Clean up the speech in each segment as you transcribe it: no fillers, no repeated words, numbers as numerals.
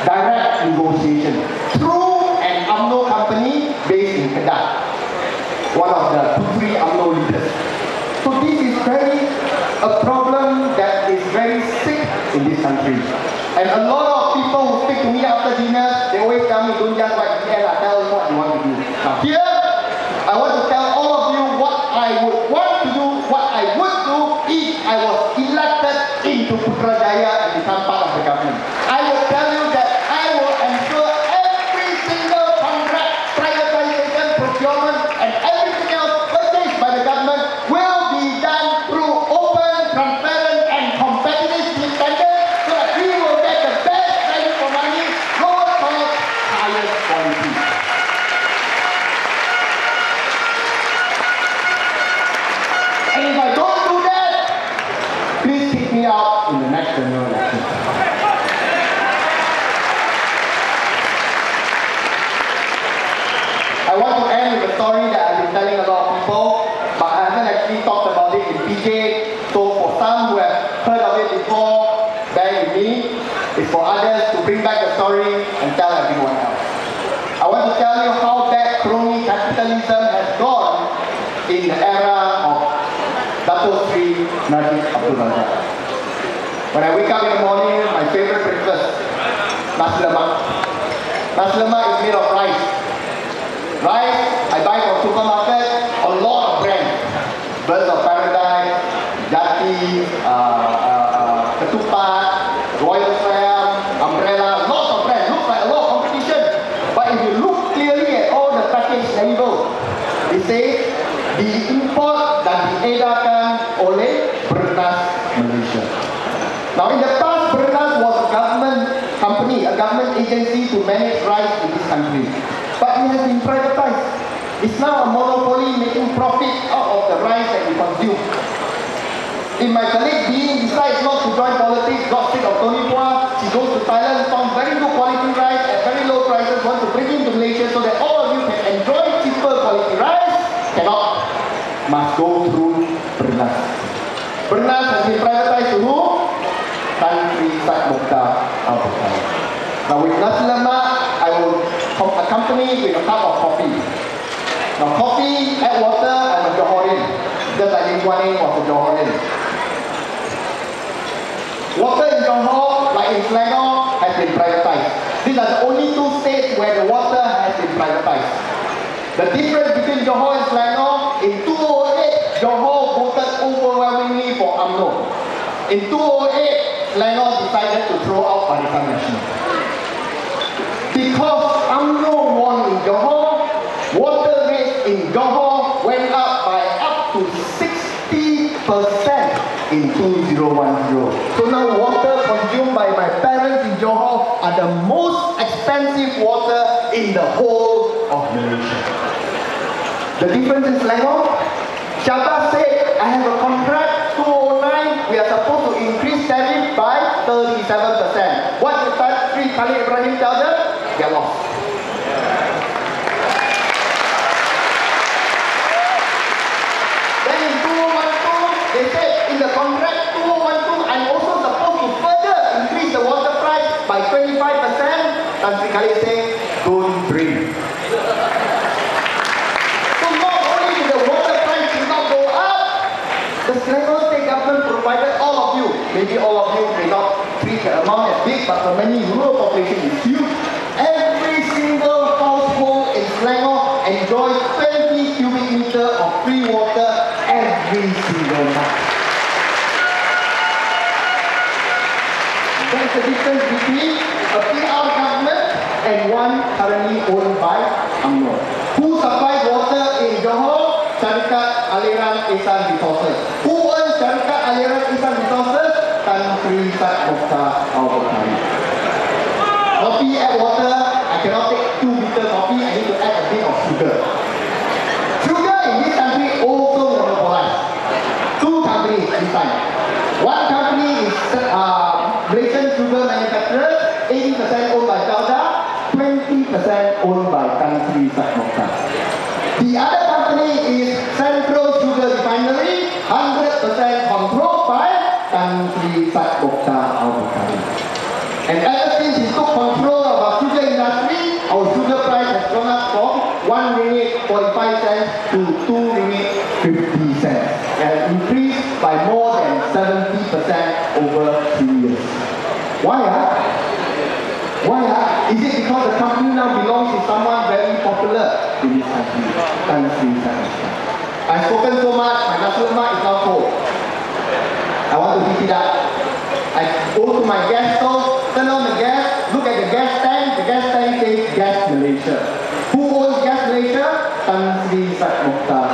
direct negotiation through an UMNO company based in Kedah, one of the three UMNO leaders. So this is a problem that is very sick in this country. And a lot of people who speak to me after dinner, they always tell me, don't just write DL, tell us what you want to do. Now here, I want to tell all of you what I would want to do, what I would do if I was elected into Putrajaya and become part of the government. I will tell you that I will ensure every single contract, privatization, procurement, and everything else purchased by the government will be done through open, transparent, and competitive tenders so that we will get the best value for money, lower cost, higher quality. And if I don't do that, please kick me out in the next general election. I want to end with a story that I've been telling a lot of people, but I haven't actually talked about it in PJ. So for some who have heard of it before, bear with me. It's for others to bring back the story and tell everyone else. I want to tell you how that crony capitalism has gone in the era of Datuk Seri Abdul Razak. When I wake up in the morning, my favorite breakfast, nasi lemak. Nasi lemak is made of rice. Rice, I buy from supermarket, a lot of brands. Birds of Paradise, Jati, Ketupat, Royal Swam, Umbrella, lots of brands. Looks like a lot of competition. But if you look clearly at all the package label, it says, diimport dan diedarkan oleh Bernas Malaysia. Now in the past, Bernas was a government company, a government agency to manage rice in this country. But it has been privatized. It's now a monopoly making profit out of the rice that we consume. If my colleague Dean decides not to join politics, got sick of Tony Pua, she goes to Thailand, found very good quality rice at very low prices, wants to bring it to Malaysia so that all of you can enjoy cheaper quality rice, cannot. Must go through Bernas. Bernas has been privatized to who? Tan Sri Sat Mokhtar Al-Bukhari. Now with nasi lemak, I will accompany with a cup of coffee. Now coffee, add water, I'm a Johorian. Just like Guan was a Johorian. Water in Johor, like in Selangor, has been privatized. These are the only two states where the water has been privatized. The difference between Johor and Selangor, in 2008, Johor voted overwhelmingly for UMNO. In 2008, Selangor decided to throw out Barisan Nasional. Because UMNO won in Johor, water rates in Johor went up by up to 60% in 2010. So now water consumed by my parents in Johor are the most expensive water in the whole of Malaysia. The difference in Selangor, Shabazz said, I have a contract, 2009, we are supposed to increase tariff by 37%. What did Sri Ibrahim tell them? They are lost. Then in 2012, they said in the contract 2012, I'm also supposed to further increase the water price by 25%. Tan Sri Khalid said, don't dream. So not only did the water price did not go up, the Selangor state government provided all of you, maybe all of you may not treat the amount as big, but for many rural population it's huge. Every single household in Selangor enjoys 20 cubic meter of free water every single month. That's the difference between a PR government and one currently owned by UMNO. Who supplies water in Johor? Syarikat Aliran Ihsan Resources. Who owns Syarikat Aliran Ihsan Resources? Tan Sri Sat Mokhtar Al-Bukhari. Coffee, add water. I cannot take 2 bitter coffee. I need to add a bit of sugar. Sugar in this country also monopolized. 2 companies this time. One company is Malaysian sugar manufacturers, 80% owned by Felda, 20% owned by Tan Sri Sat Mokhtar. The other company is Central Sugar Refinery, 100% controlled by Tan Sri Sat Mokhtar Al-Bukhari. And ever since he took control Why? Is it because the company now belongs to someone very popular in this country? I've spoken so much, my nasi lemak is now cold. I want to heat it up. I go to my gas stove, turn on the gas, look at the gas tank says Gas Malaysia. Who owns Gas Malaysia? Tan Sri Sat Mokhtar.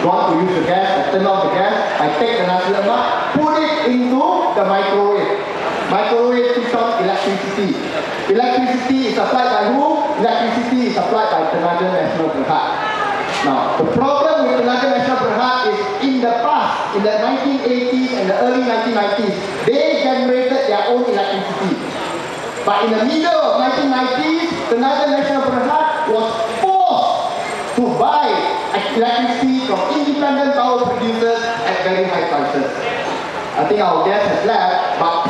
Go on to use the gas, I turn on the gas, I take the nasi lemak, put it into the microwave. Microwave switch on electricity. Electricity is supplied by who? Electricity is supplied by Tenaga Nasional Berhad. Now, the problem with Tenaga Nasional Berhad is in the past, in the 1980s and the early 1990s, they generated their own electricity. But in the middle of 1990s, Tenaga Nasional Berhad was forced to buy electricity from independent power producers at very high prices. I think our guest has left, but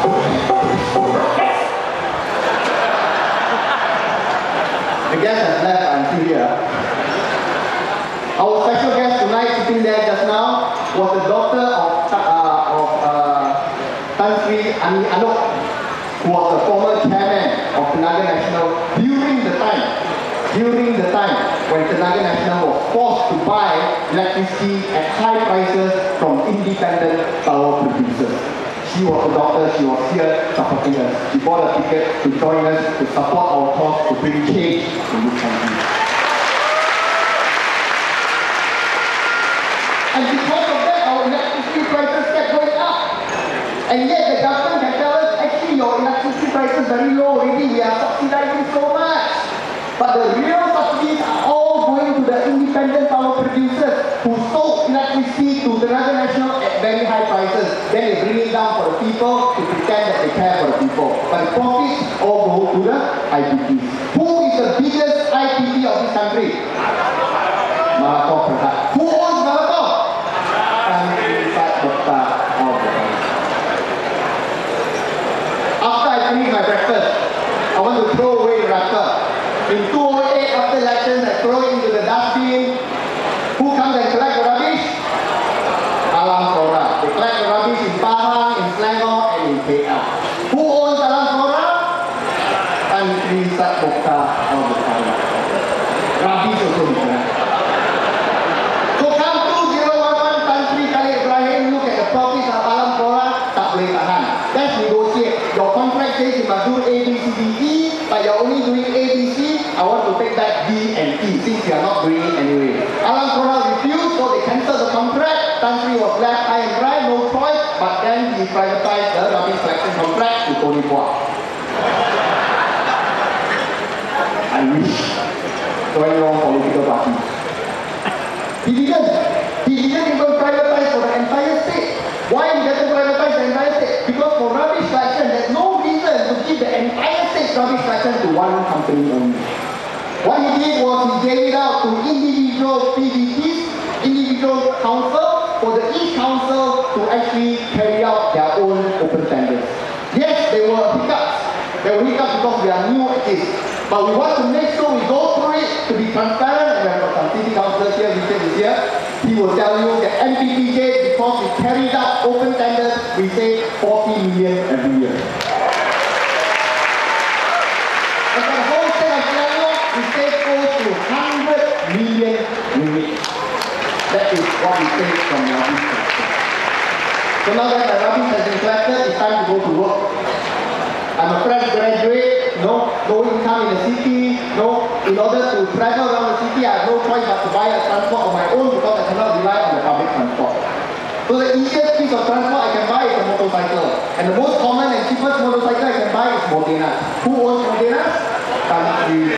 the guest has left, I'm still here. Our special guest tonight sitting there just now was the daughter of Tan Sri Anwar, who was the former chairman of Tenaga Nasional during the time when Tenaga Nasional was forced to buy electricity at high prices from independent power producers. She was a doctor, she was here supporting us. She bought a ticket to join us to support our cause to bring change in this country. And because of that, our electricity prices kept going up. And yet the government can tell us, actually your electricity prices are very low already, we are subsidizing so much. But the real subsidies are all going to the independent power producers who sold electricity to the Tenaga Nasional at very high prices. Then they bring it down for the people to pretend that they care for the people. But the profits all go to the IPPs. Who is the biggest IPP of this country? Malakau Berhad. Who owns Malakau? After I finish my breakfast, I want to throw away the wrapper. In 2008, after elections, I throw it into the dustbin. Who comes and collect the rubbish? Alam Flora. They collect the rubbish in Pahang, in Selangor, and in KL. Who owns Alam Flora? Tan Sri Sat Mokhtar. Rubbish also is there. So come 2011, Tan Sri Ibrahim, look at the profits of Alam Flora, tak boleh tahan. Let's negotiate. Your contract says you must do A, B, C, D, E, but you're only doing A, B, C. I want to take back D and E since you are not doing it anyway. Alam Flora refused, so they cancelled the contract. Tan Sri was left high and dry, no choice, but then he privatized the rubbish collection contract to Tony Pua. I wish. Join your political party. He didn't even privatize for the entire state. Why he doesn't privatize the entire state? Because for rubbish collection, there's no reason to give the entire state's rubbish collection to one company only. What he did was he gave it out to individual PDPs, individual council, for the each council to actually carry out their own open tenders. Yes, there were hiccups. There were hiccups because we are new at this. But we want to make sure we go through it to be transparent. We have got some city councillors here, Richard is here. He will tell you that MPPJ, because we carried out open tenders, we save 40 million every year. And for the whole state of Selangor, we save close to 100 million units. That is what we save from rubbish collection. So now that the rubbish has been collected, it's time to go to work. I'm a fresh graduate, no income in the city, in order to travel around the city, I have no choice but to buy a transport of my own because I cannot rely on the public transport. So the easiest piece of transport I can buy is a motorcycle. And the most common and cheapest motorcycle I can buy is Mohd. Who owns Mohd?